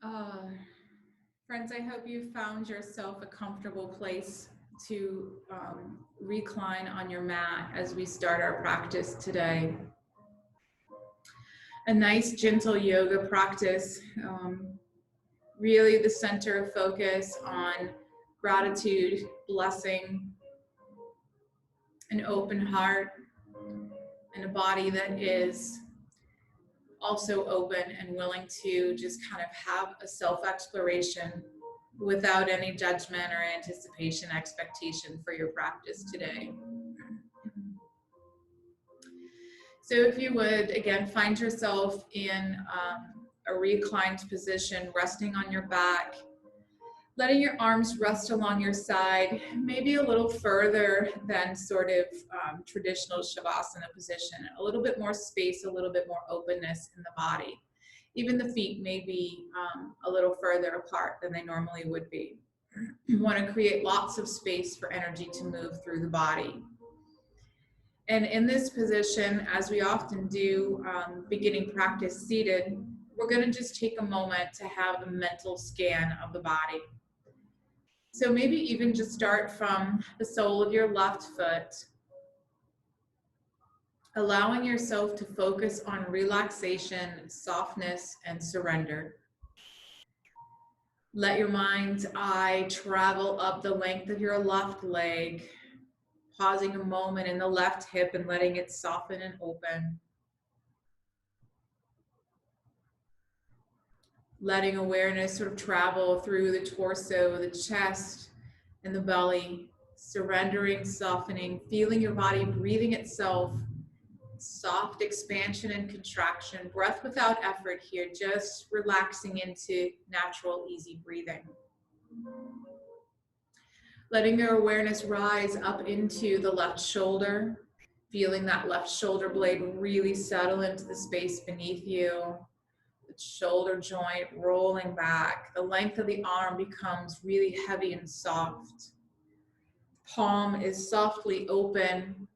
Uh, Friends, I hope you found yourself a comfortable place to recline on your mat as we start our practice today. A nice, gentle yoga practice, really the center of focus on gratitude, blessing, an open heart, and a body that is also open and willing to just kind of have a self-exploration without any judgment or anticipation, expectation for your practice today. So if you would, again, find yourself in a reclined position, resting on your back, letting your arms rest along your side, maybe a little further than sort of traditional Shavasana position, a little bit more space, a little bit more openness in the body. Even the feet may be a little further apart than they normally would be. You want to create lots of space for energy to move through the body. And in this position, as we often do, beginning practice seated, we're going to just take a moment to have a mental scan of the body. So maybe even just start from the sole of your left foot, allowing yourself to focus on relaxation, softness, and surrender. Let your mind's eye travel up the length of your left leg, pausing a moment in the left hip and letting it soften and open. Letting awareness sort of travel through the torso, the chest, and the belly, surrendering, softening, feeling your body breathing itself, soft expansion and contraction, breath without effort here, just relaxing into natural, easy breathing. Letting your awareness rise up into the left shoulder, feeling that left shoulder blade really settle into the space beneath you. The shoulder joint rolling back. The length of the arm becomes really heavy and soft. Palm is softly open.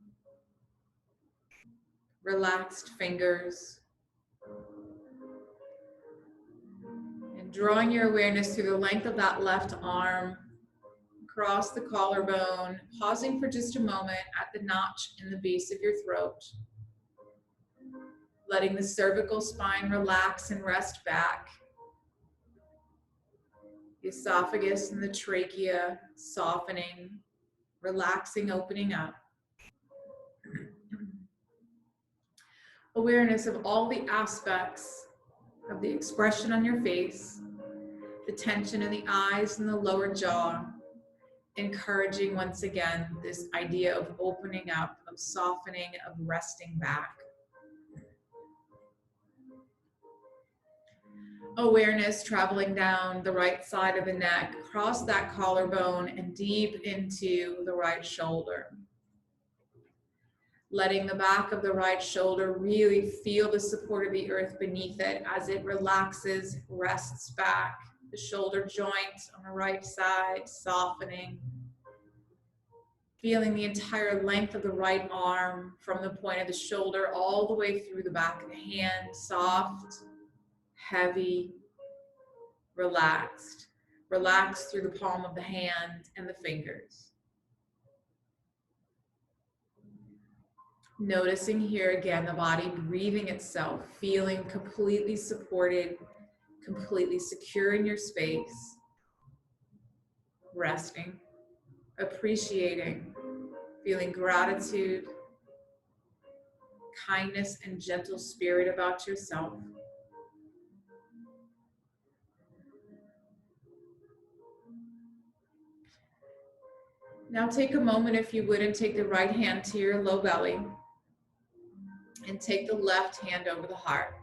Relaxed fingers. And drawing your awareness through the length of that left arm, across the collarbone, pausing for just a moment at the notch in the base of your throat. Letting the cervical spine relax and rest back. The esophagus and the trachea softening, relaxing, opening up. Awareness of all the aspects of the expression on your face, the tension in the eyes and the lower jaw, encouraging once again this idea of opening up, of softening, of resting back. Awareness traveling down the right side of the neck, across that collarbone and deep into the right shoulder. Letting the back of the right shoulder really feel the support of the earth beneath it as it relaxes, rests back. The shoulder joints on the right side softening. Feeling the entire length of the right arm from the point of the shoulder all the way through the back of the hand, soft, heavy, relaxed. Relaxed through the palm of the hand and the fingers. Noticing here again the body breathing itself, feeling completely supported, completely secure in your space. Resting, appreciating, feeling gratitude, kindness, and gentle spirit about yourself. Now take a moment, if you would, and take the right hand to your low belly and take the left hand over the heart.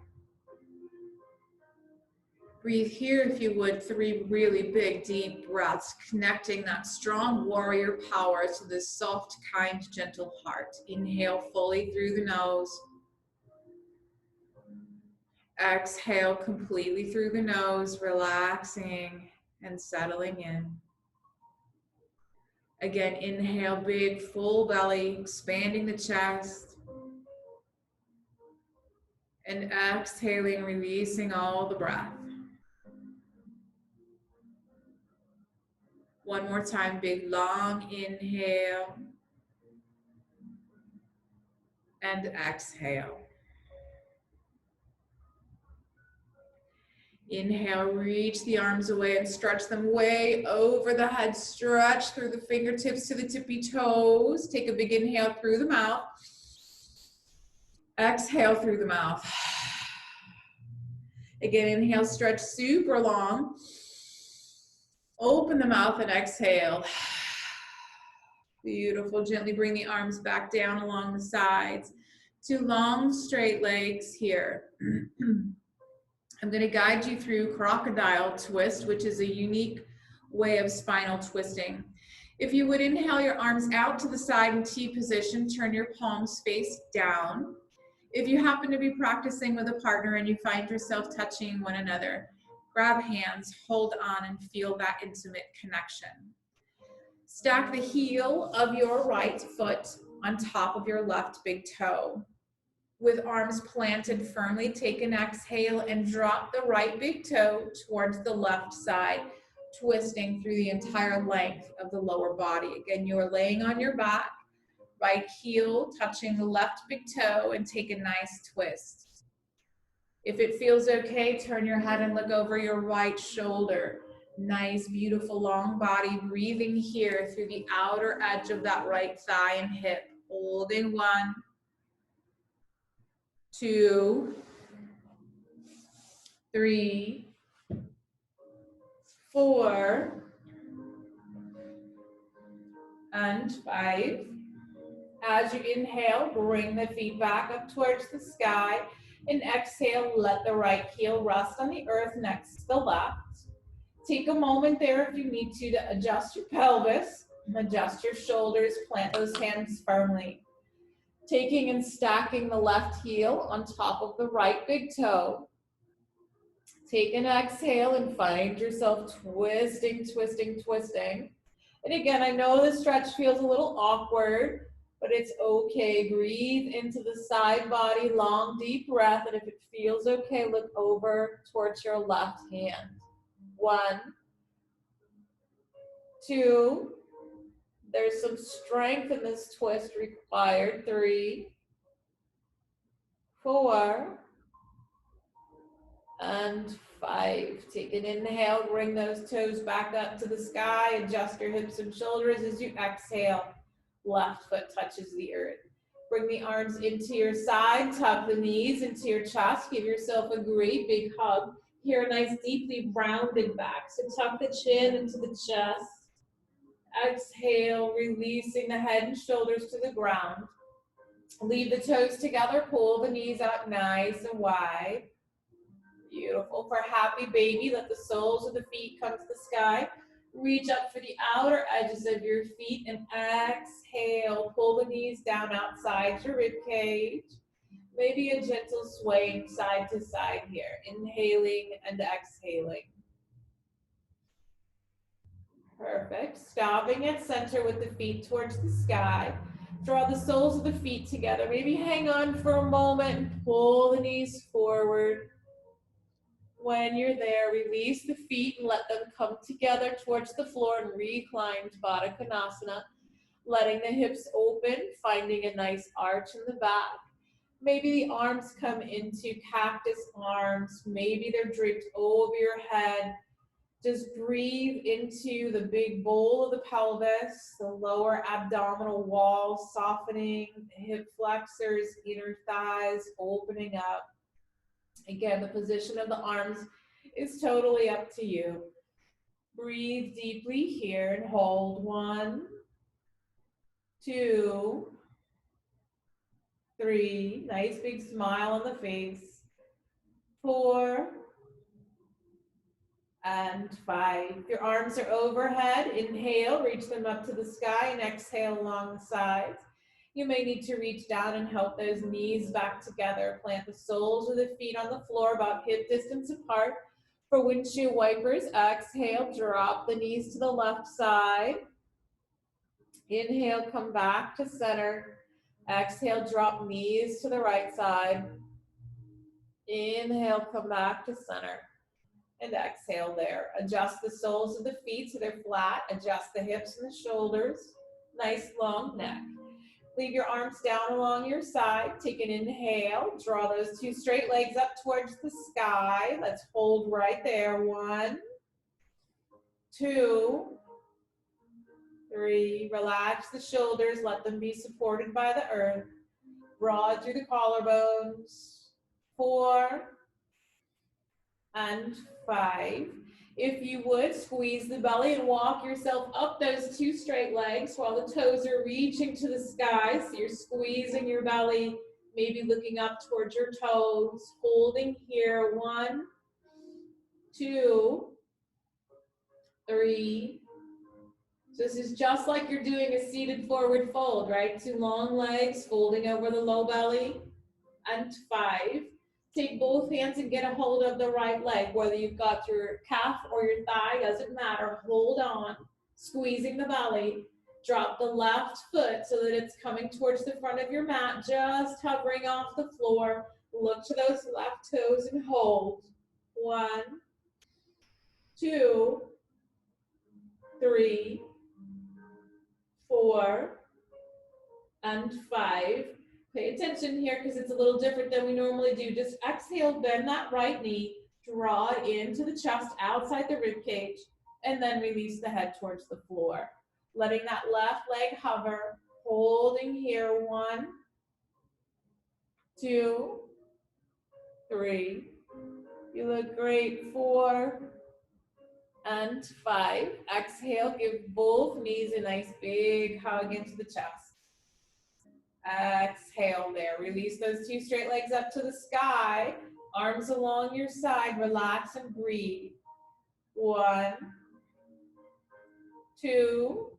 Breathe here, if you would, 3 really big, deep breaths, connecting that strong warrior power to this soft, kind, gentle heart. Inhale fully through the nose. Exhale completely through the nose, relaxing and settling in. Again, inhale, big, full belly, expanding the chest. And exhaling, releasing all the breath. One more time, big long inhale and exhale. Inhale, reach the arms away and stretch them way over the head. Stretch through the fingertips to the tippy toes. Take a big inhale through the mouth. Exhale through the mouth. Again, inhale, stretch super long. Open the mouth and exhale. Beautiful. Gently bring the arms back down along the sides. Two long straight legs here. I'm going to guide you through crocodile twist, which is a unique way of spinal twisting. If you would inhale your arms out to the side in T position, turn your palms face down. If you happen to be practicing with a partner and you find yourself touching one another, grab hands, hold on, and feel that intimate connection. Stack the heel of your right foot on top of your left big toe. With arms planted firmly, take an exhale and drop the right big toe towards the left side, twisting through the entire length of the lower body. Again, you are laying on your back, right heel touching the left big toe, and take a nice twist. If it feels okay, turn your head and look over your right shoulder. Nice, beautiful, long body, breathing here through the outer edge of that right thigh and hip. Holding 1, 2, 3, 4, and 5. As you inhale, bring the feet back up towards the sky. And exhale, let the right heel rest on the earth next to the left. Take a moment there if you need to adjust your pelvis, adjust your shoulders, plant those hands firmly. Taking and stacking the left heel on top of the right big toe. Take an exhale and find yourself twisting, twisting, twisting. And again, I know the stretch feels a little awkward, but it's okay. Breathe into the side body, long, deep breath. And if it feels okay, look over towards your left hand. 1, 2, there's some strength in this twist required. 3, 4, and 5. Take an inhale, bring those toes back up to the sky, adjust your hips and shoulders as you exhale. Left foot touches the earth. Bring the arms into your side, tuck the knees into your chest, give yourself a great big hug. Here, a nice deeply rounded back. So tuck the chin into the chest. Exhale, releasing the head and shoulders to the ground. Leave the toes together, pull the knees out nice and wide. Beautiful. For happy baby, let the soles of the feet come to the sky. Reach up for the outer edges of your feet and exhale. Pull the knees down outside your rib cage. Maybe a gentle swaying side to side here. Inhaling and exhaling. Perfect. Stopping at center with the feet towards the sky. Draw the soles of the feet together. Maybe hang on for a moment and pull the knees forward. When you're there, release the feet and let them come together towards the floor and recline to Baddha Konasana, letting the hips open, finding a nice arch in the back. Maybe the arms come into cactus arms. Maybe they're draped over your head. Just breathe into the big bowl of the pelvis, the lower abdominal wall, softening, the hip flexors, inner thighs, opening up. Again, the position of the arms is totally up to you. Breathe deeply here and hold. 1, 2, 3. Nice big smile on the face. 4, and 5. Your arms are overhead. Inhale, reach them up to the sky, and exhale along the sides. You may need to reach down and help those knees back together. Plant the soles of the feet on the floor about hip distance apart. For windshield wipers, exhale, drop the knees to the left side. Inhale, come back to center. Exhale, drop knees to the right side. Inhale, come back to center. and exhale there. Adjust the soles of the feet so they're flat. Adjust the hips and the shoulders. Nice long neck. Leave your arms down along your side. Take an inhale. Draw those two straight legs up towards the sky. Let's hold right there. 1, 2, 3. Relax the shoulders. Let them be supported by the earth. Broad through the collarbones. 4 and 5. If you would, squeeze the belly and walk yourself up those two straight legs while the toes are reaching to the sky. So you're squeezing your belly, maybe looking up towards your toes, holding here. 1, 2, 3. So this is just like you're doing a seated forward fold, right? Two long legs folding over the low belly. And 5. Take both hands and get a hold of the right leg, whether you've got your calf or your thigh, doesn't matter. Hold on, squeezing the belly. Drop the left foot so that it's coming towards the front of your mat, just hovering off the floor. Look to those left toes and hold. 1, 2, 3, 4, and 5. Pay attention here because it's a little different than we normally do. Just exhale, bend that right knee, draw it into the chest outside the rib cage, and then release the head towards the floor. Letting that left leg hover, holding here. 1, 2, 3. You look great. 4 and 5. Exhale, give both knees a nice big hug into the chest. Exhale there. Release those two straight legs up to the sky. Arms along your side. Relax and breathe. 1, 2,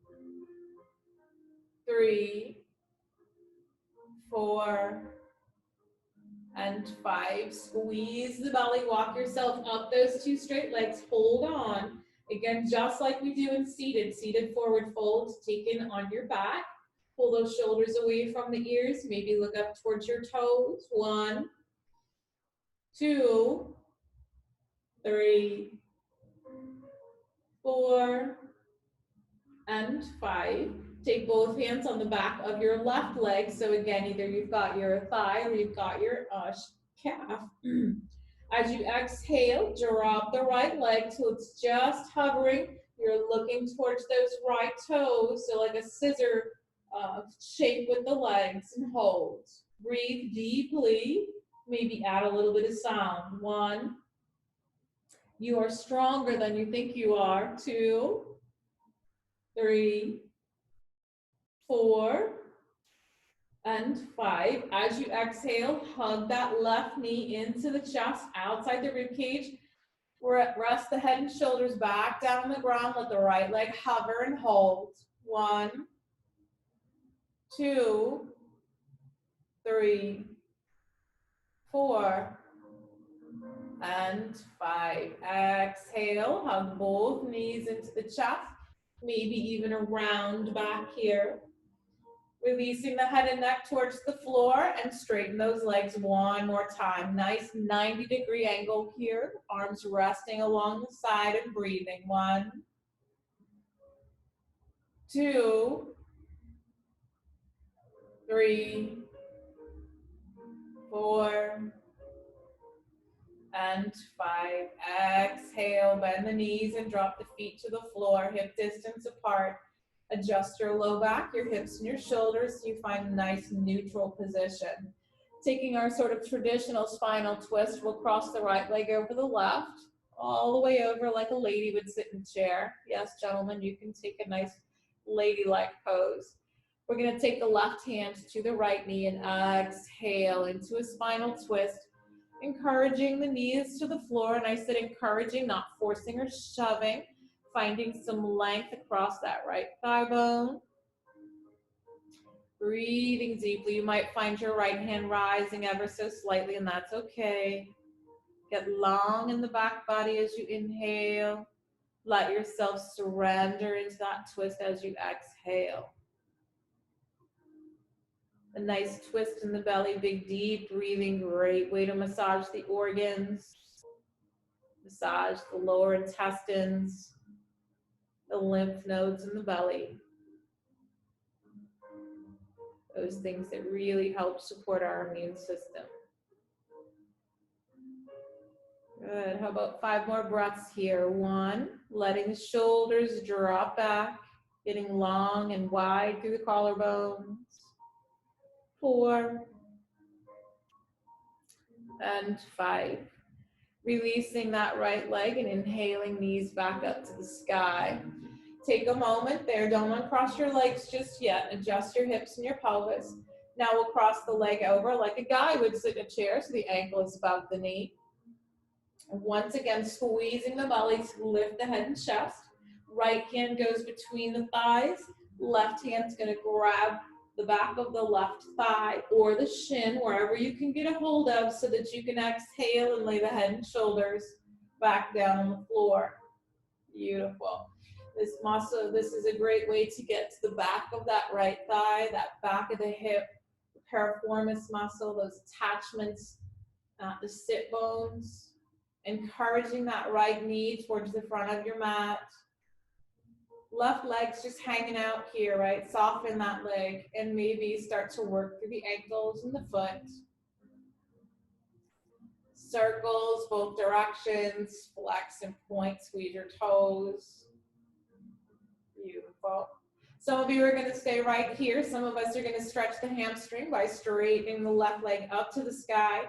3, 4, and 5. Squeeze the belly. Walk yourself up those two straight legs. Hold on. Again, just like we do in seated. Seated forward fold. Take in on your back. Pull those shoulders away from the ears. Maybe look up towards your toes. 1, 2, 3, 4, and 5. Take both hands on the back of your left leg. So again, either you've got your thigh or you've got your calf. As you exhale, drop the right leg till it's just hovering. You're looking towards those right toes, so like a scissor shape with the legs, and hold. Breathe deeply. Maybe add a little bit of sound. 1. You are stronger than you think you are. 2, 3, 4, and 5. As you exhale, hug that left knee into the chest, outside the rib cage. Rest the head and shoulders back down on the ground. Let the right leg hover and hold. 1, 2, 3, 4, and 5. Exhale, hug both knees into the chest, maybe even a round back here. Releasing the head and neck towards the floor and straighten those legs one more time. Nice 90-degree angle here. Arms resting along the side and breathing. 1, 2, 3, 4, and 5. Exhale, bend the knees and drop the feet to the floor, hip distance apart. Adjust your low back, your hips and your shoulders so you find a nice neutral position. Taking our sort of traditional spinal twist, we'll cross the right leg over the left, all the way over like a lady would sit in a chair. Yes, gentlemen, you can take a nice ladylike pose. We're going to take the left hand to the right knee and exhale into a spinal twist, encouraging the knees to the floor. And I said encouraging, not forcing or shoving. Finding some length across that right thigh bone. Breathing deeply. You might find your right hand rising ever so slightly, and that's okay. Get long in the back body as you inhale. Let yourself surrender into that twist as you exhale. A nice twist in the belly, big deep breathing, great way to massage the organs. Massage the lower intestines, the lymph nodes in the belly. Those things that really help support our immune system. Good. How about 5 more breaths here? 1, letting the shoulders drop back, getting long and wide through the collarbones. 4 and 5. Releasing that right leg and inhaling knees back up to the sky. Take a moment there. Don't uncross your legs just yet. Adjust your hips and your pelvis. Now we'll cross the leg over like a guy would sit in a chair, so the ankle is above the knee. Once again, squeezing the belly to lift the head and chest. Right hand goes between the thighs. Left hand's going to grab the back of the left thigh or the shin, wherever you can get a hold of, so that you can exhale and lay the head and shoulders back down on the floor. Beautiful. This muscle, this is a great way to get to the back of that right thigh, that back of the hip, the piriformis muscle, those attachments, the sit bones. Encouraging that right knee towards the front of your mat. Left leg's just hanging out here, right? Soften that leg and maybe start to work through the ankles and the foot. Circles, both directions, flex and point, squeeze your toes. Beautiful. Some of you are going to stay right here. Some of us are going to stretch the hamstring by straightening the left leg up to the sky,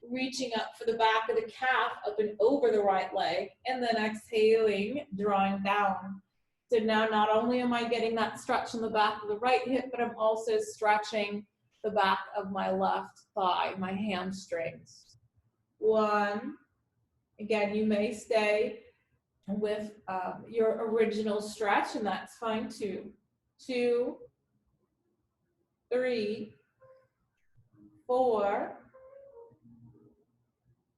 reaching up for the back of the calf up and over the right leg, and then exhaling, drawing down. So now not only am I getting that stretch in the back of the right hip, but I'm also stretching the back of my left thigh, my hamstrings. 1. Again, you may stay with your original stretch, and that's fine too. 2, 3, 4,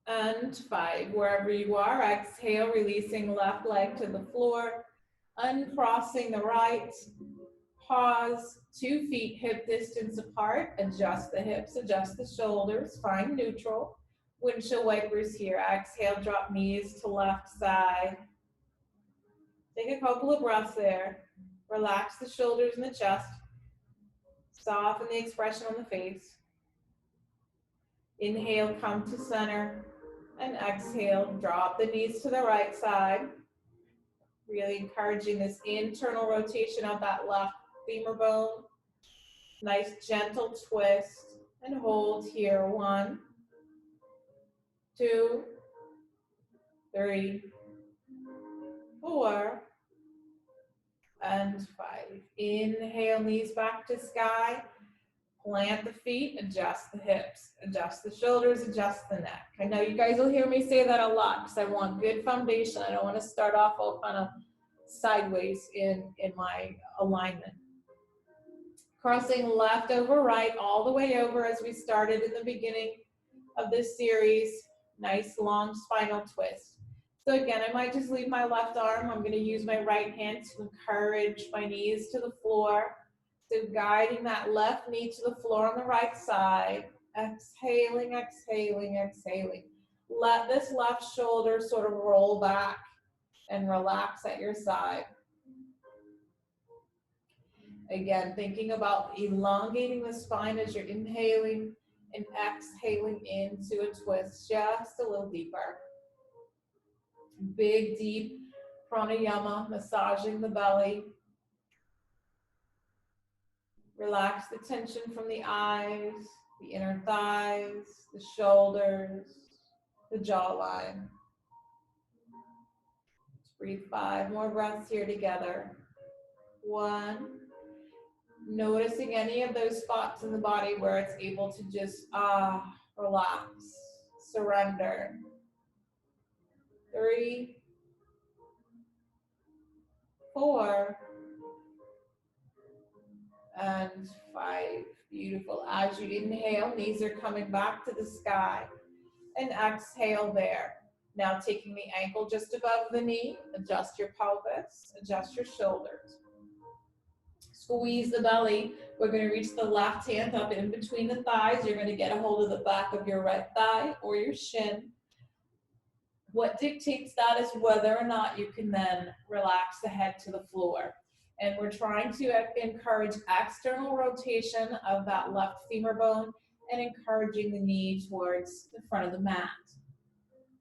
and 5. Wherever you are, exhale, releasing left leg to the floor, uncrossing the right, pause, 2 feet hip distance apart, adjust the hips, adjust the shoulders, find neutral. Windshield wipers here. Exhale, drop knees to left side. Take a couple of breaths there. Relax the shoulders and the chest. Soften the expression on the face. Inhale, come to center. And exhale, drop the knees to the right side. Really encouraging this internal rotation of that left femur bone. Nice gentle twist. And hold here. 1, 2, 3, 4, and 5. Inhale, knees back to sky. Plant the feet, adjust the hips, adjust the shoulders, adjust the neck. I know you guys will hear me say that a lot because I want good foundation. I don't want to start off all kind of sideways in my alignment. Crossing left over right, all the way over as we started in the beginning of this series. Nice long spinal twist. So again, I might just leave my left arm. I'm going to use my right hand to encourage my knees to the floor. So guiding that left knee to the floor on the right side. Exhaling, exhaling, exhaling. Let this left shoulder sort of roll back and relax at your side. Again, thinking about elongating the spine as you're inhaling and exhaling into a twist just a little deeper. Big, deep pranayama, massaging the belly. Relax the tension from the eyes, the inner thighs, the shoulders, the jawline. Let's breathe 5 more breaths here together. 1. Noticing any of those spots in the body where it's able to just relax, surrender. 3, 4, and 5. Beautiful. As you inhale, knees are coming back to the sky. And exhale there. Now taking the ankle just above the knee, adjust your pelvis, adjust your shoulders. Squeeze the belly. We're going to reach the left hand up in between the thighs. You're going to get a hold of the back of your right thigh or your shin. What dictates that is whether or not you can then relax the head to the floor. And we're trying to encourage external rotation of that left femur bone and encouraging the knee towards the front of the mat.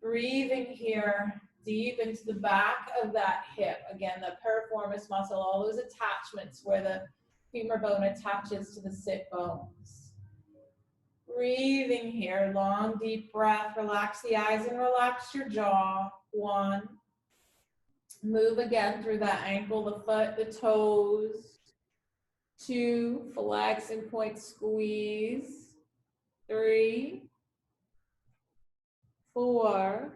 Breathing here deep into the back of that hip. Again, the piriformis muscle, all those attachments where the femur bone attaches to the sit bones. Breathing here, long, deep breath. Relax the eyes and relax your jaw. 1. Move again through that ankle, the foot, the toes. 2, flex and point squeeze. 3, 4,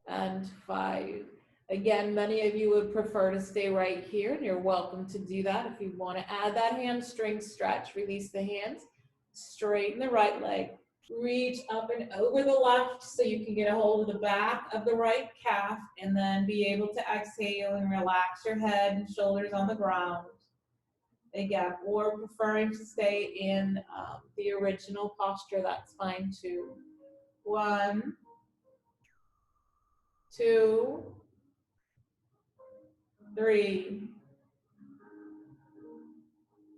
and 5. Again, many of you would prefer to stay right here, and you're welcome to do that. If you want to add that hamstring stretch, release the hands, straighten the right leg, reach up and over the left so you can get a hold of the back of the right calf, and then be able to exhale and relax your head and shoulders on the ground. Again, or preferring to stay in the original posture, that's fine too. 1, 2, 3,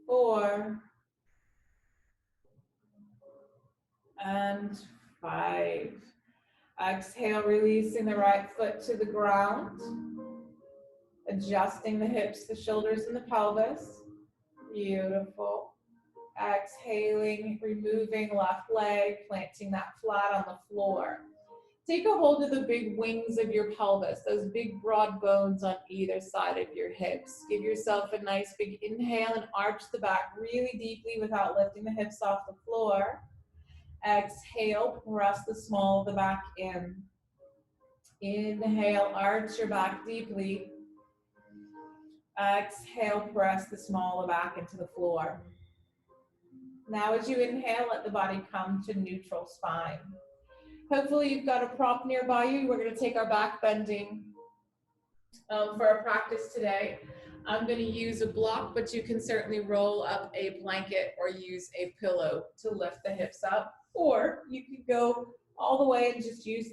4, and 5. Exhale, releasing the right foot to the ground. Adjusting the hips, the shoulders, and the pelvis. Beautiful. Exhaling, removing left leg, planting that flat on the floor. Take a hold of the big wings of your pelvis, those big broad bones on either side of your hips. Give yourself a nice big inhale and arch the back really deeply without lifting the hips off the floor. Exhale, press the small of the back in. Inhale, arch your back deeply. Exhale, press the small of the back into the floor. Now as you inhale, let the body come to neutral spine. Hopefully you've got a prop nearby you. We're going to take our back bending for our practice today. I'm going to use a block, but you can certainly roll up a blanket or use a pillow to lift the hips up. Or you could go all the way and just use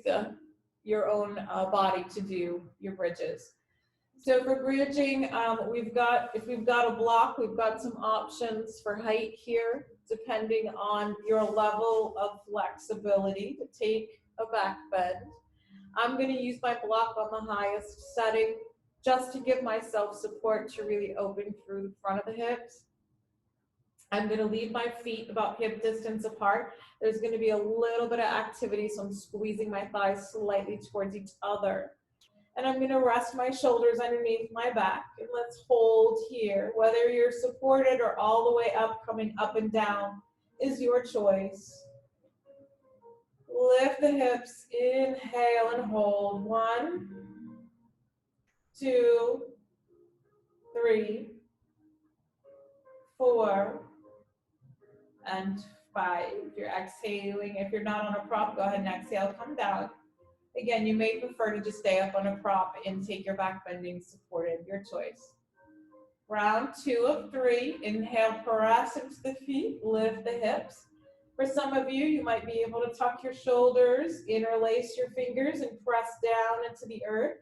your own body to do your bridges. So for bridging, if we've got a block, we've got some options for height here, depending on your level of flexibility to take a back bend. I'm going to use my block on the highest setting just to give myself support to really open through the front of the hips. I'm going to leave my feet about hip distance apart. There's going to be a little bit of activity, so I'm squeezing my thighs slightly towards each other. And I'm going to rest my shoulders underneath my back. And let's hold here. Whether you're supported or all the way up, coming up and down is your choice. Lift the hips, inhale and hold. 1, 2, 3, 4, and 5. If you're exhaling, if you're not on a prop, go ahead and exhale, come down. Again, you may prefer to just stay up on a prop and take your back bending supported, your choice. Round 2 of 3, inhale, press into the feet, lift the hips. For some of you, you might be able to tuck your shoulders, interlace your fingers, and press down into the earth.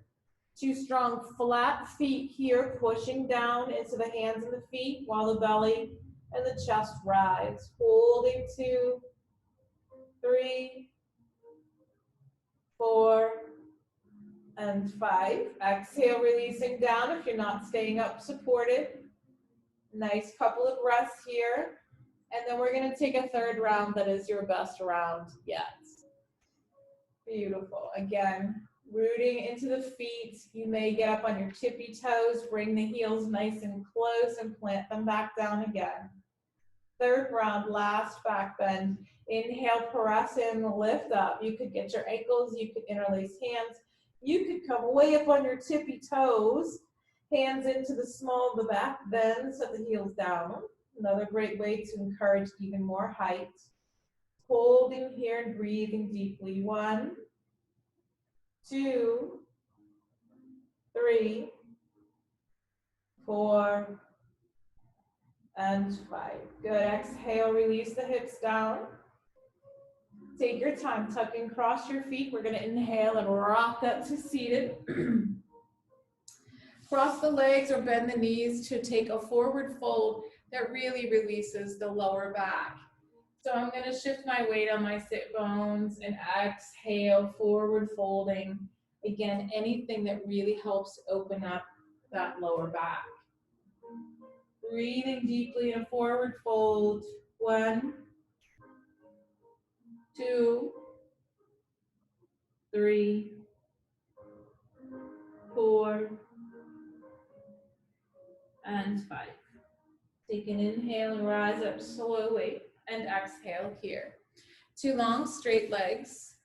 2 strong flat feet here, pushing down into the hands and the feet while the belly and the chest rise. Holding 2, 3, 4, and 5. Exhale, releasing down if you're not staying up supported. Nice couple of breaths here. And then we're going to take a third round that is your best round yet. Beautiful. Again, rooting into the feet. You may get up on your tippy toes, bring the heels nice and close and plant them back down again. Third round, last back bend. Inhale, press in, lift up. You could get your ankles, you could interlace hands. You could come way up on your tippy toes, hands into the small of the back, then set the heels down. Another great way to encourage even more height. Holding here and breathing deeply. 1, 2, 3, 4, and 5. Good. Exhale, release the hips down. Take your time, tuck and cross your feet. We're gonna inhale and rock up to seated. Cross the legs or bend the knees to take a forward fold that really releases the lower back. So I'm gonna shift my weight on my sit bones and exhale, forward folding. Again, anything that really helps open up that lower back. Breathing deeply in a forward fold. 1, 2, 3, 4, and 5. Take an inhale and rise up slowly, and exhale here. 2 long straight legs,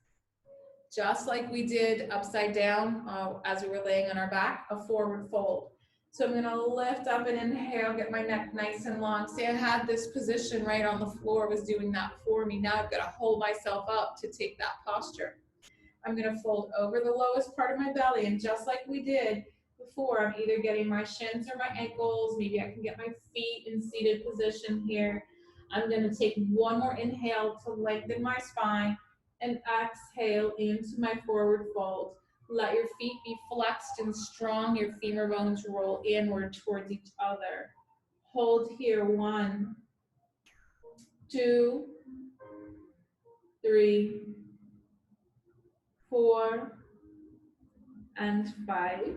just like we did upside down as we were laying on our back, a forward fold. So I'm gonna lift up and inhale, get my neck nice and long. See, I had this position right on the floor, was doing that for me. Now I've gotta hold myself up to take that posture. I'm gonna fold over the lowest part of my belly, and just like we did before, I'm either getting my shins or my ankles, maybe I can get my feet in seated position here. I'm gonna take one more inhale to lengthen my spine, and exhale into my forward fold. Let your feet be flexed and strong, your femur bones roll inward towards each other. Hold here, 1, 2, 3, 4, and 5.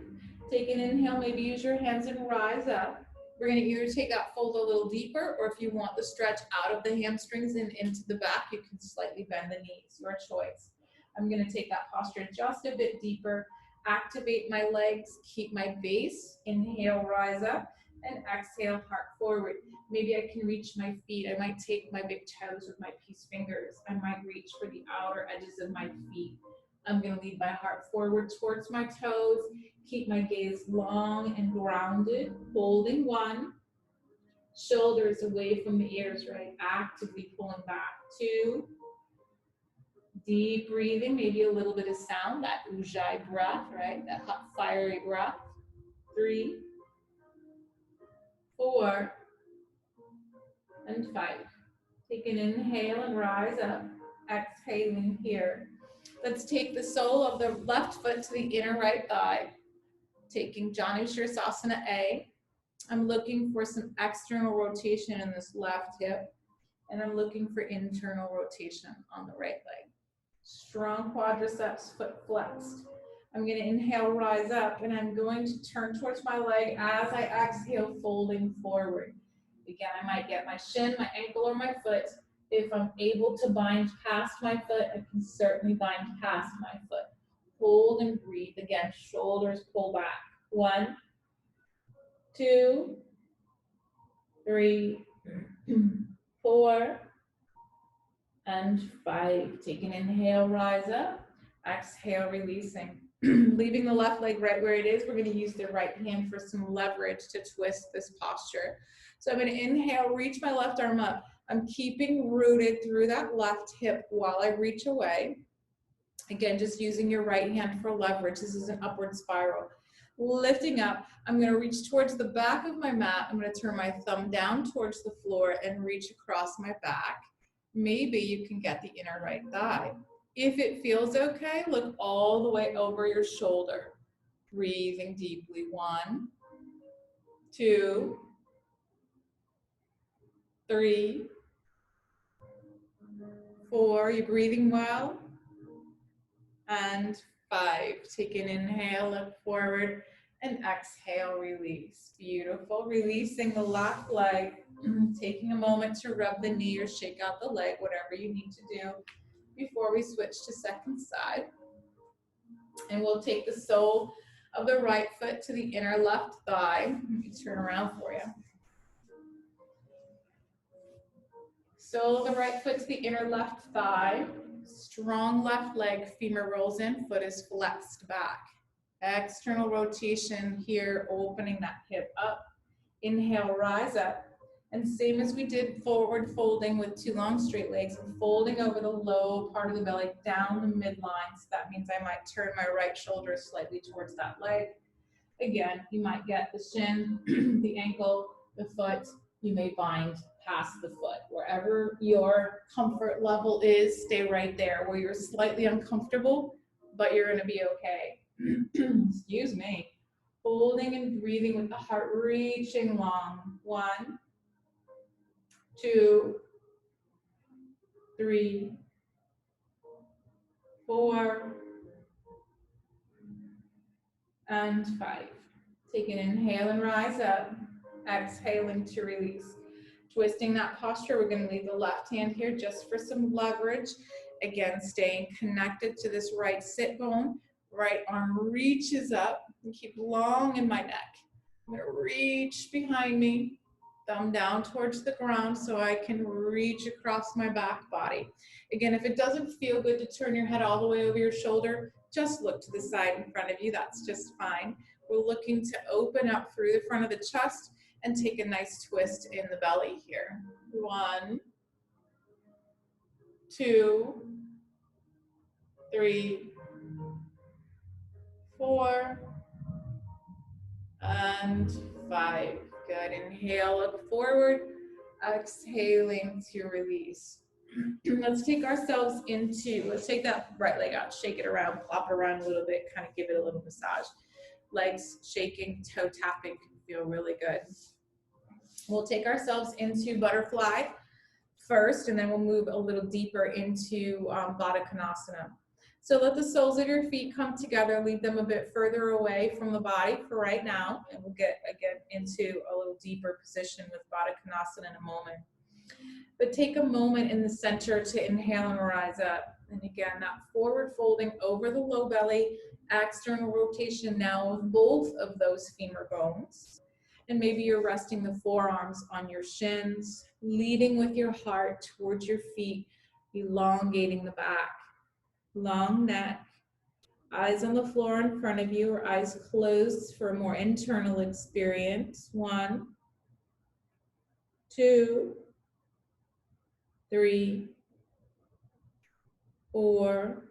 Take an inhale, maybe use your hands and rise up. We're gonna either take that fold a little deeper, or if you want the stretch out of the hamstrings and into the back, you can slightly bend the knees, your choice. I'm gonna take that posture just a bit deeper, activate my legs, keep my base, inhale, rise up, and exhale, heart forward. Maybe I can reach my feet. I might take my big toes with my peace fingers. I might reach for the outer edges of my feet. I'm going to lead my heart forward towards my toes. Keep my gaze long and grounded. Holding 1. Shoulders away from the ears, right? Actively pulling back. 2. Deep breathing, maybe a little bit of sound, that ujjayi breath, right? That hot, fiery breath. 3, 4, and 5. Take an inhale and rise up. Exhaling here. Let's take the sole of the left foot to the inner right thigh. Taking Janu Shirsasana A. I'm looking for some external rotation in this left hip, and I'm looking for internal rotation on the right leg. Strong quadriceps, foot flexed. I'm going to inhale, rise up, and I'm going to turn towards my leg as I exhale, folding forward. Again, I might get my shin, my ankle, or my foot. If I'm able to bind past my foot, I can certainly bind past my foot. Hold and breathe. Again, shoulders pull back. 1, 2, 3, 4, and 5. Take an inhale, rise up. Exhale, releasing. Leaving the left leg right where it is, we're going to use the right hand for some leverage to twist this posture. So I'm going to inhale, reach my left arm up. I'm keeping rooted through that left hip while I reach away. Again, just using your right hand for leverage. This is an upward spiral. Lifting up, I'm going to reach towards the back of my mat. I'm going to turn my thumb down towards the floor and reach across my back. Maybe you can get the inner right thigh. If it feels okay, look all the way over your shoulder. Breathing deeply. 1, 2, 3, 4. You breathing well? And 5. Take an inhale, look forward, and exhale, release. Beautiful. Releasing the left leg. Taking a moment to rub the knee or shake out the leg, whatever you need to do before we switch to second side. And we'll take the sole of the right foot to the inner left thigh. Let me turn around for you. Sole of the right foot to the inner left thigh. Strong left leg, femur rolls in, foot is flexed back. External rotation here, opening that hip up. Inhale, rise up. And same as we did forward folding with 2 long straight legs, folding over the low part of the belly down the midline. So that means I might turn my right shoulder slightly towards that leg. Again, you might get the shin, the ankle, the foot. You may bind past the foot. Wherever your comfort level is, stay right there. Where you're slightly uncomfortable, but you're gonna be okay. Excuse me. Holding and breathing with the heart reaching long. 1, 2, 3, 4, and 5. Take an inhale and rise up. Exhaling to release. Twisting that posture, we're going to leave the left hand here just for some leverage. Again, staying connected to this right sit bone. Right arm reaches up and keep long in my neck. I'm going to reach behind me, thumb down towards the ground so I can reach across my back body. Again, if it doesn't feel good to turn your head all the way over your shoulder, just look to the side in front of you. That's just fine. We're looking to open up through the front of the chest and take a nice twist in the belly here. 1, 2, 3, 4, and 5. Good. Inhale, look forward. Exhaling to release. Let's take ourselves into, let's take that right leg out, shake it around, flop it around a little bit, kind of give it a little massage. Legs shaking, toe tapping can feel really good. We'll take ourselves into butterfly first, and then we'll move a little deeper into Baddha Konasana. So let the soles of your feet come together, leave them a bit further away from the body for right now, and we'll get again into a little deeper position with Baddha Konasana in a moment. But take a moment in the center to inhale and rise up. And again, that forward folding over the low belly, external rotation now of both of those femur bones. And maybe you're resting the forearms on your shins, leading with your heart towards your feet, elongating the back. Long neck, eyes on the floor in front of you or eyes closed for a more internal experience. 1, 2, 3, 4,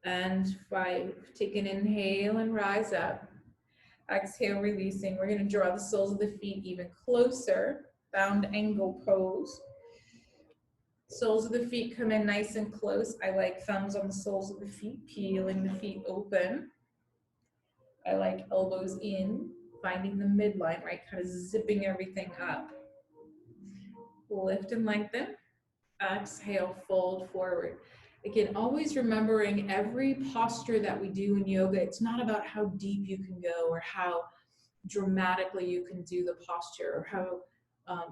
and 5. Take an inhale and rise up. Exhale, releasing. We're going to draw the soles of the feet even closer. Bound angle pose. Soles of the feet come in nice and close. I like thumbs on the soles of the feet, peeling the feet open. I like elbows in, finding the midline, right? Kind of zipping everything up. Lift and lengthen. Exhale, fold forward. Again, always remembering every posture that we do in yoga, it's not about how deep you can go or how dramatically you can do the posture or how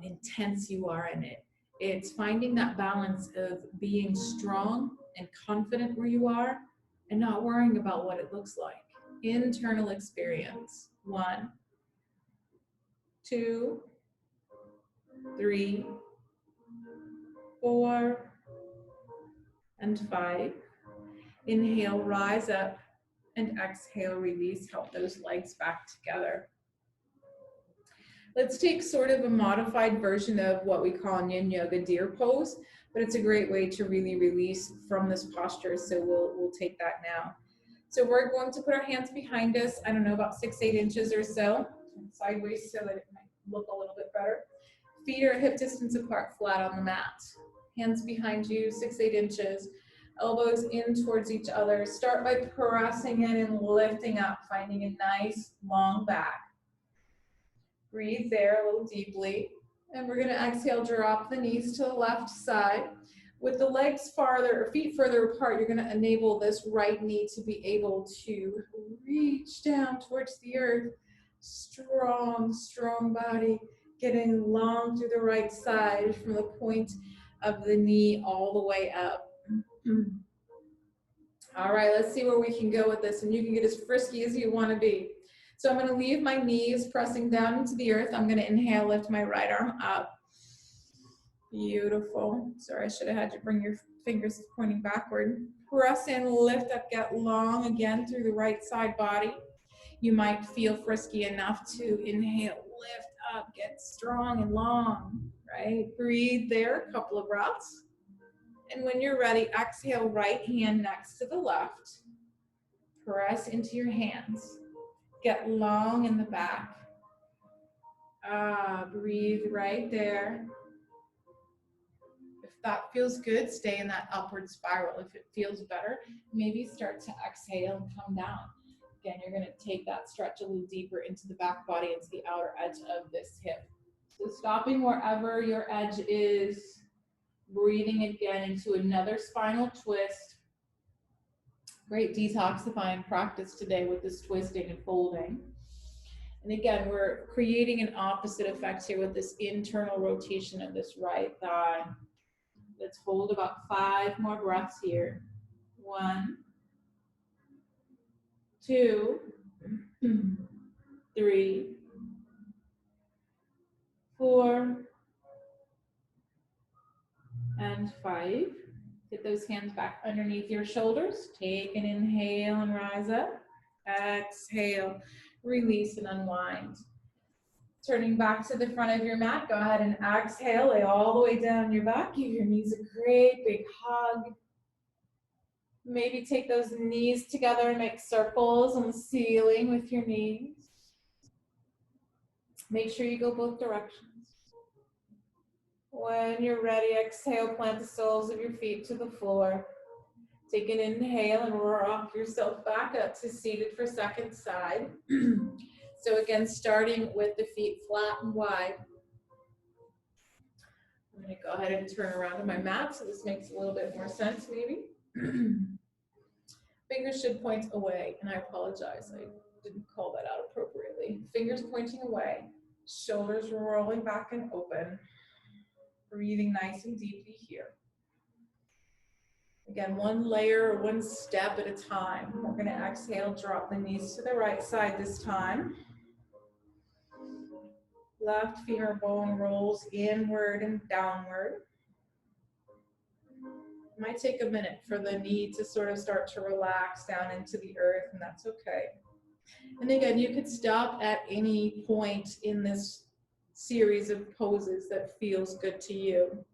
intense you are in it. It's finding that balance of being strong and confident where you are and not worrying about what it looks like. Internal experience. 1, 2, 3, 4, and 5. Inhale, rise up, and exhale, release. Help those legs back together. Let's take sort of a modified version of what we call Yin Yoga deer pose, but it's a great way to really release from this posture, so we'll take that now. So we're going to put our hands behind us, I don't know, about 6-8 inches or so, sideways so that it might look a little bit better. Feet are hip distance apart, flat on the mat. Hands behind you, 6-8 inches. Elbows in towards each other. Start by pressing in and lifting up, finding a nice long back. Breathe there a little deeply. And we're going to exhale, drop the knees to the left side. With the legs farther, or feet further apart, you're going to enable this right knee to be able to reach down towards the earth. Strong, strong body. Getting long through the right side from the point of the knee all the way up. All right, let's see where we can go with this, and you can get as frisky as you want to be. So I'm going to leave my knees pressing down into the earth. I'm going to inhale, lift my right arm up. Beautiful. Sorry, I should have had you bring your fingers pointing backward. Press in, lift up, get long again through the right side body. You might feel frisky enough to inhale, lift up, get strong and long, right? Breathe there, a couple of breaths. And when you're ready, exhale, right hand next to the left. Press into your hands. Get long in the back. Breathe right there. If that feels good, stay in that upward spiral. If it feels better, maybe start to exhale and come down. Again, you're going to take that stretch a little deeper into the back body, into the outer edge of this hip. So stopping wherever your edge is, breathing again into another spinal twist. Great detoxifying practice today with this twisting and folding. And again, we're creating an opposite effect here with this internal rotation of this right thigh. Let's hold about 5 more breaths here. 1, 2, 3, 4, and 5. Get those hands back underneath your shoulders. Take an inhale and rise up. Exhale, release and unwind. Turning back to the front of your mat, go ahead and exhale, lay all the way down your back. Give your knees a great big hug. Maybe take those knees together and make circles on the ceiling with your knees. Make sure you go both directions. When you're ready, exhale, plant the soles of your feet to the floor. Take an inhale and rock yourself back up to seated for second side. So again, starting with the feet flat and wide. I'm going to go ahead and turn around to my mat so this makes a little bit more sense maybe. Fingers should point away, and I apologize, I didn't call that out appropriately. Fingers pointing away, shoulders rolling back and open. Breathing nice and deeply here. Again, one layer or one step at a time. We're going to exhale, drop the knees to the right side this time. Left femur bone rolls inward and downward. It might take a minute for the knee to sort of start to relax down into the earth, and that's okay. And again, you could stop at any point in this series of poses that feels good to you.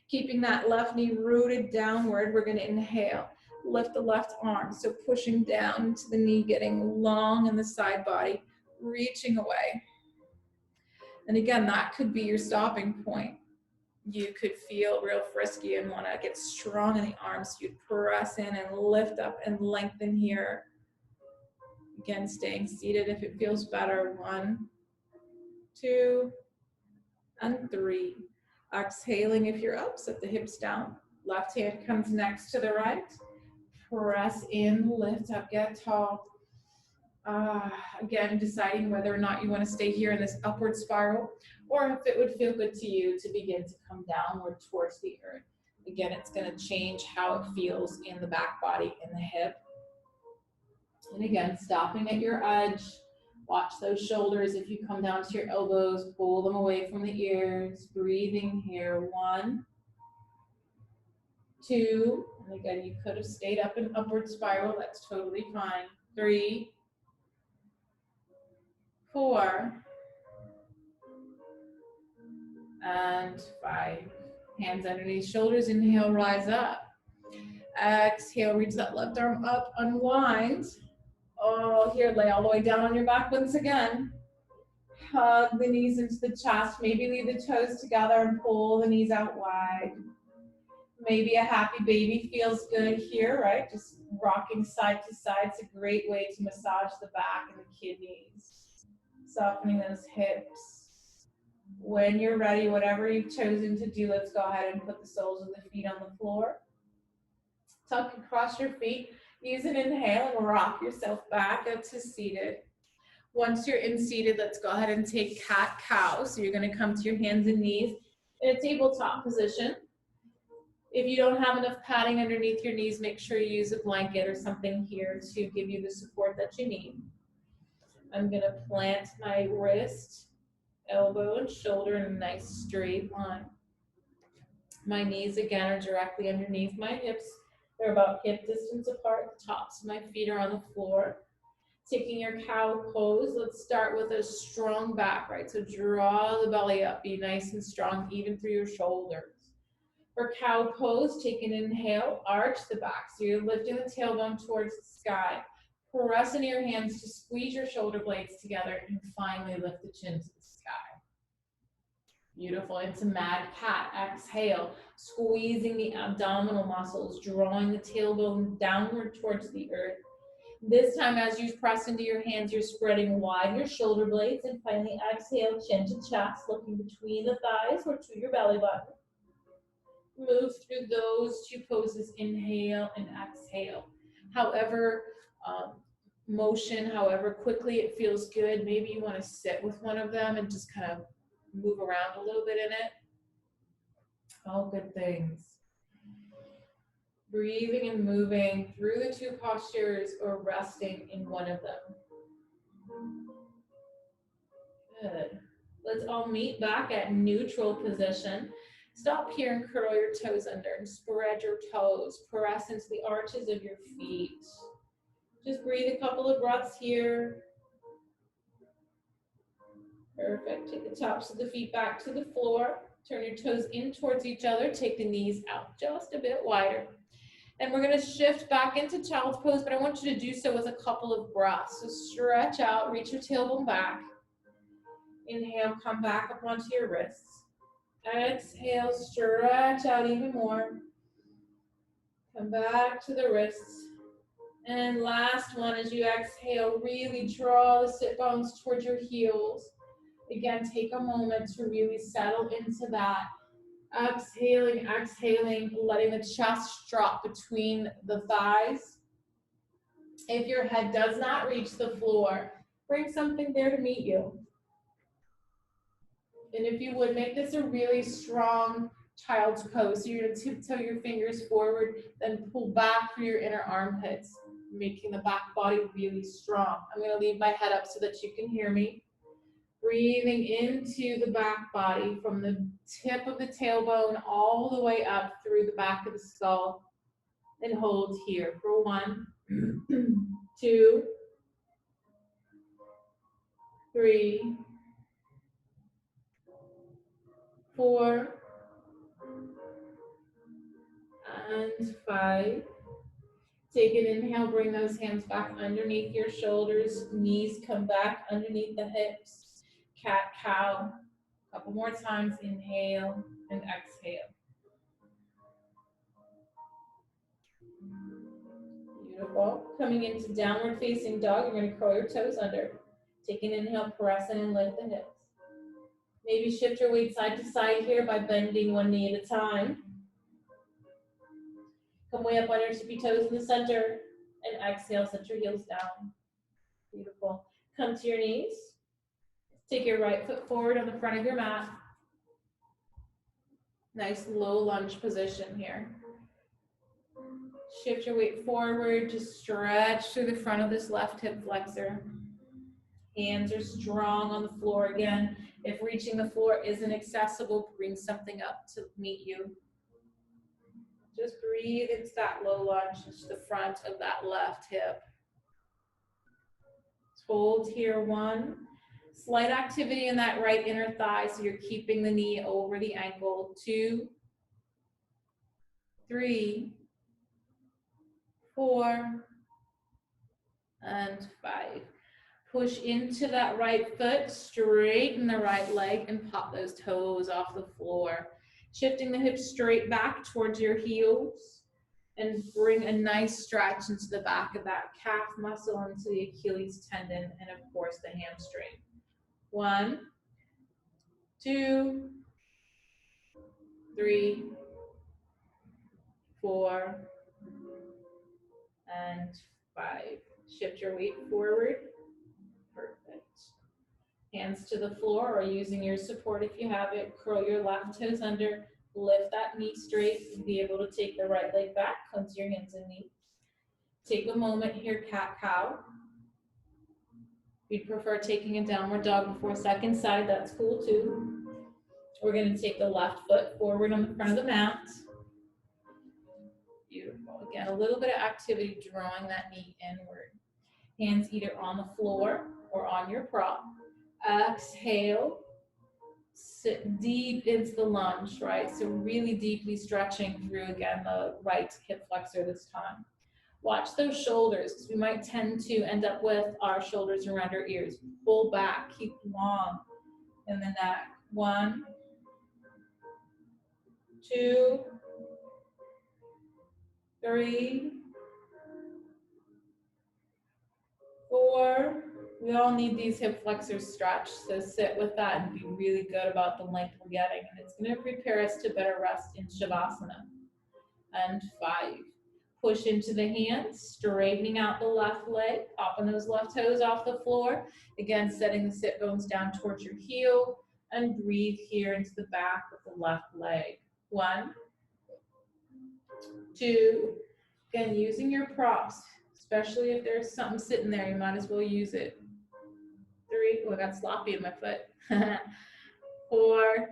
Keeping that left knee rooted downward, we're going to inhale. Lift the left arm, so pushing down into the knee, getting long in the side body, reaching away. And again, that could be your stopping point. You could feel real frisky and want to get strong in the arms. You'd press in and lift up and lengthen here. Again, staying seated if it feels better. 1, 2, and 3. Exhaling if you're up, set the hips down. Left hand comes next to the right. Press in, lift up, get tall. Again, deciding whether or not you want to stay here in this upward spiral, or if it would feel good to you to begin to come downward towards the earth. Again, it's going to change how it feels in the back body, in the hip. And again, stopping at your edge. Watch those shoulders. If you come down to your elbows, pull them away from the ears. Breathing here. 1, 2. And again, you could have stayed up in upward spiral. That's totally fine. 3, 4, and 5. Hands underneath shoulders. Inhale, rise up. Exhale, reach that left arm up, unwind. Oh, here, lay all the way down on your back once again. Hug the knees into the chest. Maybe leave the toes together and pull the knees out wide. Maybe a happy baby feels good here, right? Just rocking side to side. It's a great way to massage the back and the kidneys. Softening those hips. When you're ready, whatever you've chosen to do, let's go ahead and put the soles of the feet on the floor. Tuck across your feet. Use an inhale and rock yourself back up to seated. Once you're in seated, let's go ahead and take cat-cow. So you're going to come to your hands and knees in a tabletop position. If you don't have enough padding underneath your knees, make sure you use a blanket or something here to give you the support that you need. I'm going to plant my wrist, elbow, and shoulder in a nice straight line. My knees, again, are directly underneath my hips. They're about hip distance apart. The tops of my feet are on the floor. Taking your cow pose, let's start with a strong back, right? So draw the belly up, be nice and strong, even through your shoulders. For cow pose, take an inhale, arch the back. So you're lifting the tailbone towards the sky. Press into your hands to squeeze your shoulder blades together and finally lift the chin to the Beautiful. Into mad cat. Exhale, squeezing the abdominal muscles, drawing the tailbone downward towards the earth. This time, as you press into your hands, you're spreading wide your shoulder blades, and finally exhale, chin to chest, looking between the thighs or to your belly button. Move through those two poses, inhale and exhale. However, motion, however quickly it feels good. Maybe you want to sit with one of them and just kind of move around a little bit in it. All good things. Breathing and moving through the two postures or resting in one of them. Good. Let's all meet back at neutral position. Stop here and curl your toes under and spread your toes. Press into the arches of your feet. Just breathe a couple of breaths here. Perfect. Take the tops of the feet back to the floor. Turn your toes in towards each other. Take the knees out just a bit wider. And we're going to shift back into child's pose, but I want you to do so with a couple of breaths. So stretch out, reach your tailbone back. Inhale, come back up onto your wrists. Exhale, stretch out even more. Come back to the wrists. And last one, as you exhale, really draw the sit bones towards your heels. Again, take a moment to really settle into that. Exhaling, exhaling, letting the chest drop between the thighs. If your head does not reach the floor, bring something there to meet you. And if you would, make this a really strong child's pose. So you're going to tiptoe your fingers forward, then pull back through your inner armpits, making the back body really strong. I'm going to leave my head up so that you can hear me. Breathing into the back body from the tip of the tailbone all the way up through the back of the skull. And hold here for 1, 2, 3, 4, and 5. Take an inhale, bring those hands back underneath your shoulders, knees come back underneath the hips. Cat, cow. A couple more times, inhale and exhale. Beautiful. Coming into downward facing dog, you're going to curl your toes under. Take an inhale, press in and lift the hips. Maybe shift your weight side to side here by bending one knee at a time. Come way up on your tippy toes in the center and exhale, set your heels down. Beautiful. Come to your knees. Take your right foot forward on the front of your mat. Nice low lunge position here. Shift your weight forward, just stretch through the front of this left hip flexor. Hands are strong on the floor again. If reaching the floor isn't accessible, bring something up to meet you. Just breathe into that low lunge, into the front of that left hip. Hold here, 1. Slight activity in that right inner thigh, so you're keeping the knee over the ankle. 2, 3, 4, and 5. Push into that right foot, straighten the right leg, and pop those toes off the floor. Shifting the hips straight back towards your heels, and bring a nice stretch into the back of that calf muscle, into the Achilles tendon, and of course the hamstring. 1, 2, 3, 4, and 5. Shift your weight forward. Perfect. Hands to the floor or using your support if you have it. Curl your left toes under. Lift that knee straight and be able to take the right leg back. Cleanse your hands and knees. Take a moment here, cat-cow. If you'd prefer taking a downward dog before second side, that's cool too. We're going to take the left foot forward on the front of the mat. Beautiful. Again, a little bit of activity drawing that knee inward. Hands either on the floor or on your prop. Exhale. Sit deep into the lunge, right? So really deeply stretching through, again, the right hip flexor this time. Watch those shoulders, because we might tend to end up with our shoulders around our ears. Pull back, keep long in the neck. 1, 2, 3, 4. We all need these hip flexors stretched, so sit with that and be really good about the length we're getting. And it's going to prepare us to better rest in Shavasana. And 5. Push into the hands, straightening out the left leg, popping those left toes off the floor. Again, setting the sit bones down towards your heel, and breathe here into the back with the left leg. 1, 2. Again, using your props, especially if there's something sitting there, you might as well use it. 3. Oh, I got sloppy in my foot. 4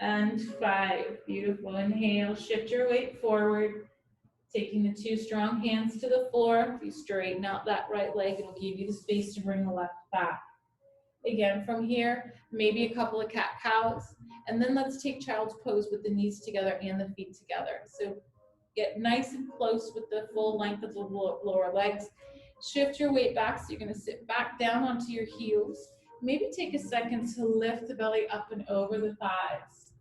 and 5. Beautiful. Inhale, shift your weight forward. Taking the 2 strong hands to the floor. If you straighten out that right leg, it'll give you the space to bring the left back. Again, from here, maybe a couple of cat-cows. And then let's take child's pose with the knees together and the feet together. So get nice and close with the full length of the lower legs. Shift your weight back, so you're going to sit back down onto your heels. Maybe take a second to lift the belly up and over the thighs.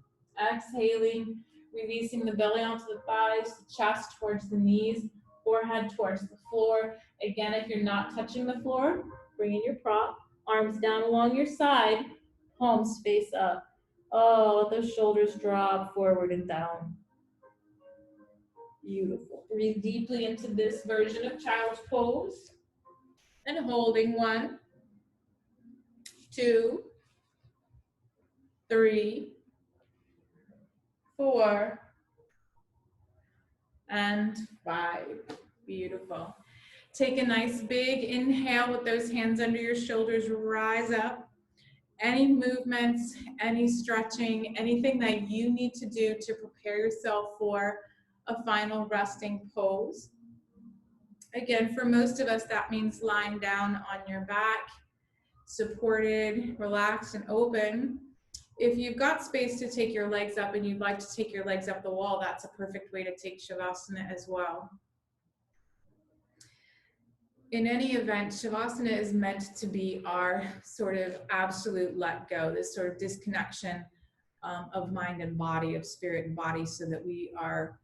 Exhaling, releasing the belly onto the thighs, the chest towards the knees, forehead towards the floor. Again, if you're not touching the floor, bring in your prop, arms down along your side, palms face up. Oh, let those shoulders drop forward and down. Beautiful. Breathe deeply into this version of child's pose. And holding 1, 2, 3, 4, and 5. Beautiful. Take a nice big inhale with those hands under your shoulders. Rise up. Any movements, any stretching, anything that you need to do to prepare yourself for a final resting pose. Again, for most of us, that means lying down on your back, supported, relaxed, and open. If you've got space to take your legs up and you'd like to take your legs up the wall, that's a perfect way to take Shavasana as well. In any event, Shavasana is meant to be our sort of absolute let go, this sort of disconnection of mind and body, of spirit and body, so that we are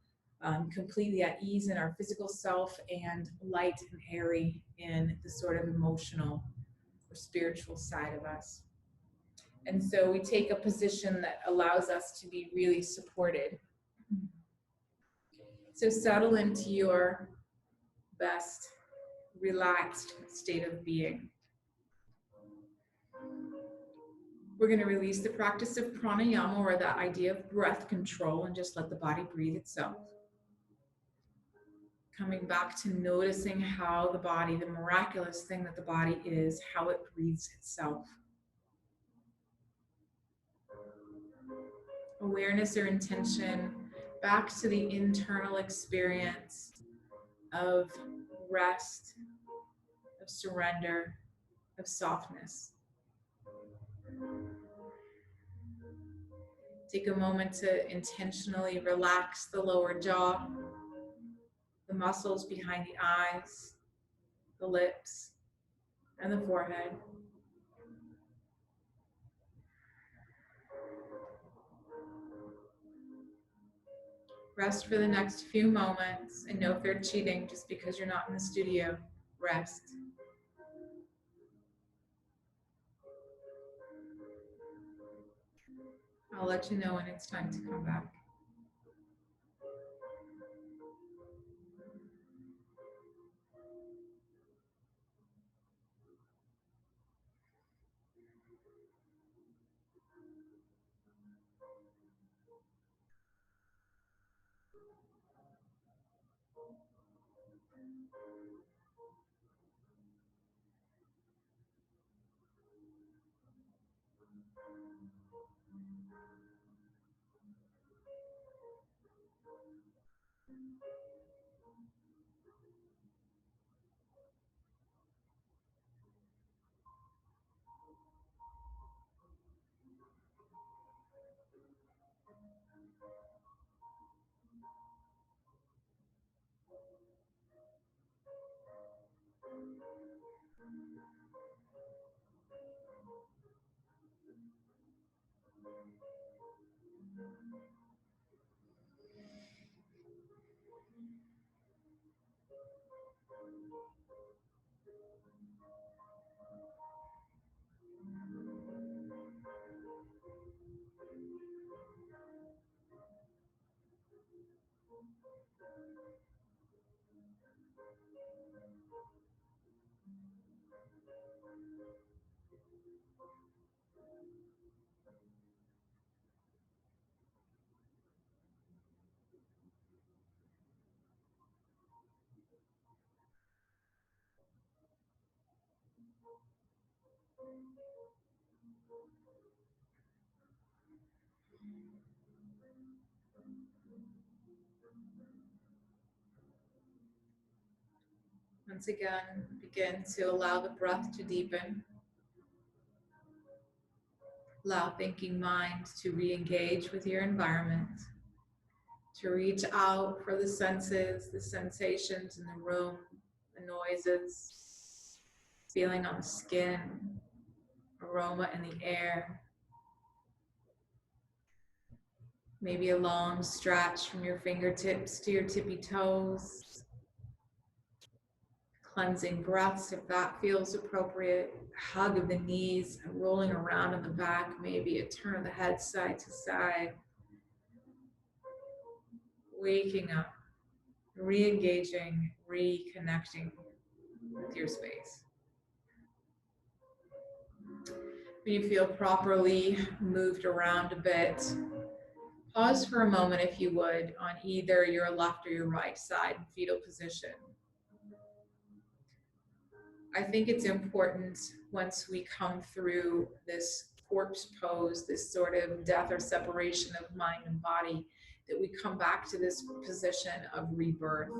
completely at ease in our physical self and light and airy in the sort of emotional or spiritual side of us. And so we take a position that allows us to be really supported. So settle into your best relaxed state of being. We're going to release the practice of pranayama, or that idea of breath control, and just let the body breathe itself. Coming back to noticing how the body, the miraculous thing that the body is, how it breathes itself. Awareness or intention back to the internal experience of rest, of surrender, of softness. Take a moment to intentionally relax the lower jaw, the muscles behind the eyes, the lips, and the forehead. Rest for the next few moments, and know if they're cheating just because you're not in the studio, rest. I'll let you know when it's time to come back. Once again, begin to allow the breath to deepen. Allow thinking mind to re-engage with your environment, to reach out for the senses, the sensations in the room, the noises, feeling on the skin, aroma in the air. Maybe a long stretch from your fingertips to your tippy toes. Cleansing breaths if that feels appropriate. Hug of the knees, rolling around in the back, maybe a turn of the head side to side. Waking up, re-engaging, reconnecting with your space. When you feel properly moved around a bit, pause for a moment if you would on either your left or your right side in fetal position. I think it's important once we come through this corpse pose, this sort of death or separation of mind and body, that we come back to this position of rebirth.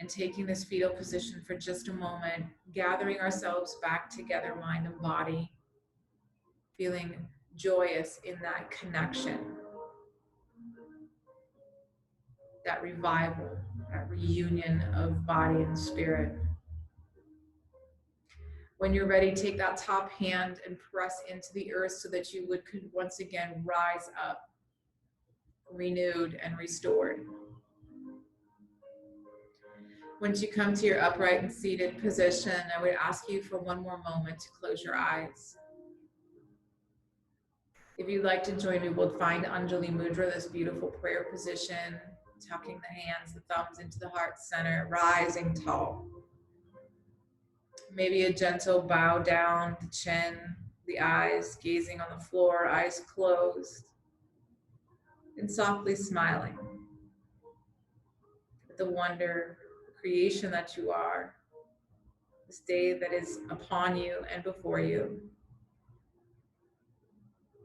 And taking this fetal position for just a moment, gathering ourselves back together, mind and body, feeling joyous in that connection, that revival, that reunion of body and spirit. When you're ready, take that top hand and press into the earth so that you could once again rise up, renewed and restored. Once you come to your upright and seated position, I would ask you for one more moment to close your eyes. If you'd like to join me, we'll find Anjali Mudra, this beautiful prayer position, tucking the hands, the thumbs into the heart center, rising tall. Maybe a gentle bow down, the chin, the eyes, gazing on the floor, eyes closed, and softly smiling at the wonder, the creation that you are, this day that is upon you and before you.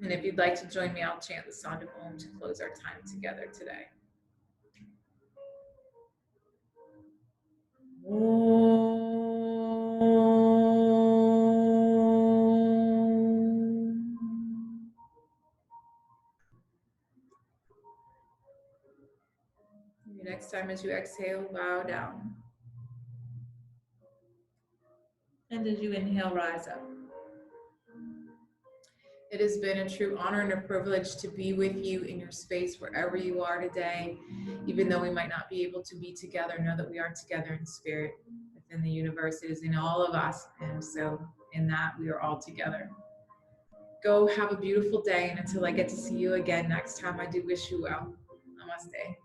And if you'd like to join me, I'll chant the sound of Om to close our time together today. Next time as you exhale, bow down. And as you inhale, rise up. It has been a true honor and a privilege to be with you in your space wherever you are today. Even though we might not be able to be together, know that we are together in spirit within the universe. It is in all of us. And so in that, we are all together. Go have a beautiful day. And until I get to see you again next time, I do wish you well. Namaste.